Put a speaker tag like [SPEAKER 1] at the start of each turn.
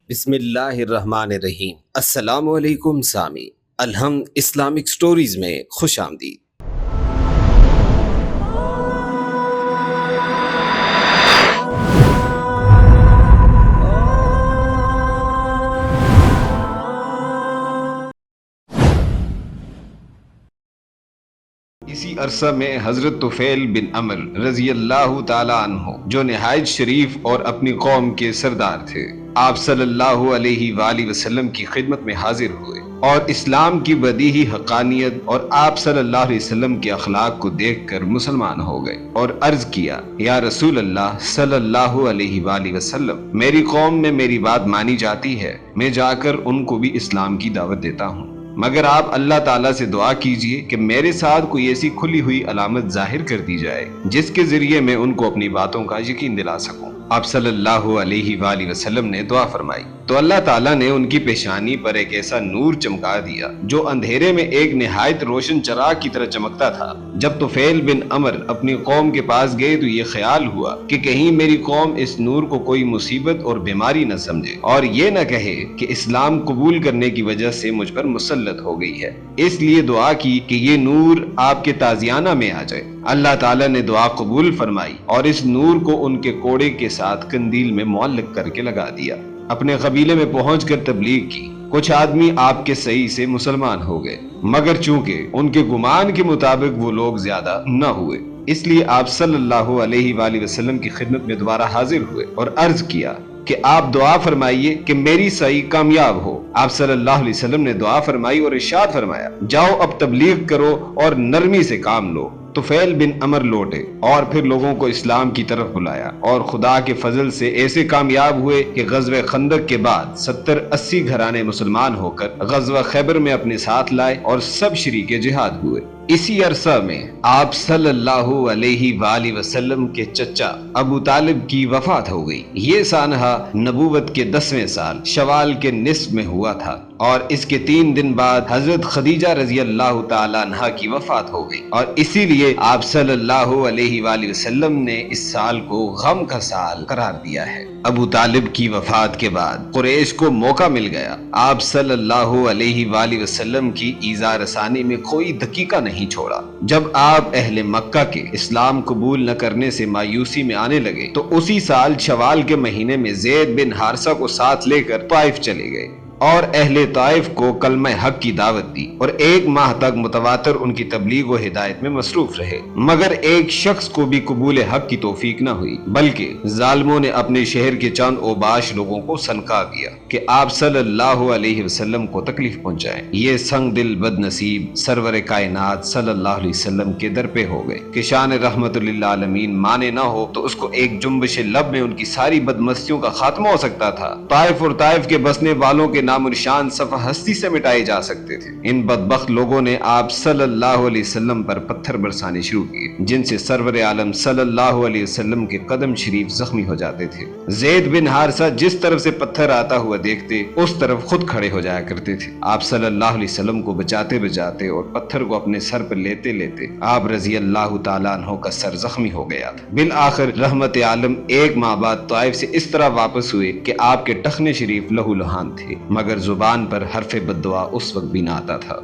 [SPEAKER 1] بسم اللہ الرحمن الرحیم۔ السلام علیکم سامی، الحمد اسلامک سٹوریز میں خوش آمدید۔ اسی عرصہ میں حضرت طفیل بن عمر رضی اللہ تعالی عنہ جو نہایت شریف اور اپنی قوم کے سردار تھے، آپ صلی اللہ علیہ وآلہ وسلم کی خدمت میں حاضر ہوئے اور اسلام کی بدیہی حقانیت اور آپ صلی اللہ علیہ وسلم کے اخلاق کو دیکھ کر مسلمان ہو گئے اور عرض کیا، یا رسول اللہ صلی اللہ علیہ وآلہ وسلم، میری قوم میں میری بات مانی جاتی ہے، میں جا کر ان کو بھی اسلام کی دعوت دیتا ہوں، مگر آپ اللہ تعالیٰ سے دعا کیجئے کہ میرے ساتھ کوئی ایسی کھلی ہوئی علامت ظاہر کر دی جائے جس کے ذریعے میں ان کو اپنی باتوں کا یقین دلا سکوں۔ آپ صلی اللہ علیہ وآلہ وسلم نے دعا فرمائی تو اللہ تعالیٰ نے ان کی پیشانی پر ایک ایسا نور چمکا دیا جو اندھیرے میں ایک نہایت روشن چراغ کی طرح چمکتا تھا۔ جب طفیل بن عمر اپنی قوم کے پاس گئے تو یہ خیال ہوا کہ کہیں میری قوم اس نور کو کوئی مصیبت اور بیماری نہ سمجھے اور یہ نہ کہے کہ اسلام قبول کرنے کی وجہ سے مجھ پر مسلط ہو گئی ہے، اس لیے دعا کی کہ یہ نور آپ کے تازیانہ میں آ جائے۔ اللہ تعالیٰ نے دعا قبول فرمائی اور اس نور کو ان کے کوڑے کے ساتھ قندیل میں معلق کر کے لگا دیا۔ اپنے قبیلے میں پہنچ کر تبلیغ کی، کچھ آدمی آپ کے صحیح سے مسلمان ہو گئے، مگر چونکہ ان کے گمان کے مطابق وہ لوگ زیادہ نہ ہوئے، اس لیے آپ صلی اللہ علیہ وآلہ وسلم کی خدمت میں دوبارہ حاضر ہوئے اور عرض کیا کہ آپ دعا فرمائیے کہ میری صحیح کامیاب ہو۔ آپ صلی اللہ علیہ وسلم نے دعا فرمائی اور ارشاد فرمایا، جاؤ اب تبلیغ کرو اور نرمی سے کام لو۔ طفیل بن عمر لوٹے اور پھر لوگوں کو اسلام کی طرف بلایا اور خدا کے فضل سے ایسے کامیاب ہوئے کہ غزوہ خندق کے بعد 70-80 گھرانے مسلمان ہو کر غزوہ خیبر میں اپنے ساتھ لائے اور سب شریک جہاد ہوئے۔ اسی عرصہ میں آپ صلی اللہ علیہ وآلہ وسلم کے چچا ابو طالب کی وفات ہو گئی۔ یہ سانحہ نبوت کے 10ویں سال شوال کے نصف میں ہوا تھا اور اس کے 3 دن بعد حضرت خدیجہ رضی اللہ تعالی عنہا کی وفات ہو گئی، اور اسی لیے آپ صلی اللہ علیہ وآلہ وسلم نے اس سال کو غم کا سال قرار دیا ہے۔ ابو طالب کی وفات کے بعد قریش کو موقع مل گیا، آپ صلی اللہ علیہ وآلہ وسلم کی ایذا رسانی میں کوئی دقیقہ نہیں چھوڑا۔ جب آپ اہل مکہ کے اسلام قبول نہ کرنے سے مایوسی میں آنے لگے تو اسی سال شوال کے مہینے میں زید بن حارثہ کو ساتھ لے کر طائف چلے گئے اور اہل طائف کو کلمہ حق کی دعوت دی اور 1 ماہ تک متواتر ان کی تبلیغ و ہدایت میں مصروف رہے، مگر ایک شخص کو بھی قبول حق کی توفیق نہ ہوئی، بلکہ ظالموں نے اپنے شہر کے چند اوباش لوگوں کو سنکا دیا کہ آپ صلی اللہ علیہ وسلم کو تکلیف پہنچائیں۔ یہ سنگ دل بد نصیب سرور کائنات صلی اللہ علیہ وسلم کے در پہ ہو گئے کہ شان رحمت للعالمین مانے نہ ہو تو اس کو ایک جنبش لب میں ان کی ساری بدمستیوں کا خاتمہ ہو سکتا تھا۔ طائف اور طائف کے بسنے والوں کے نام و نشان صفحہ ہستی سے مٹائے جا سکتے تھے۔ ان بدبخت لوگوں نے آپ صلی اللہ علیہ وسلم پر پتھر برسانے شروع کیے جن سے سرور عالم صلی اللہ علیہ وسلم کے قدم شریف زخمی ہو جاتے تھے۔ زید بن حارثہ جس طرف سے پتھر آتا ہوا دیکھتے اس طرف خود کھڑے ہو جایا کرتے تھے۔ آپ صلی اللہ علیہ وسلم کو بچاتے بچاتے اور پتھر کو اپنے سر پر لیتے لیتے آپ رضی اللہ تعالیٰ عنہ کا سر زخمی ہو گیا تھا۔ بالآخر رحمت عالم 1 ماہ بعد طائف سے اس طرح واپس ہوئے کہ آپ کے ٹخنے شریف لہو لہان تھے، مگر زبان پر حرف بد دعا اس وقت بھی نہ آتا تھا۔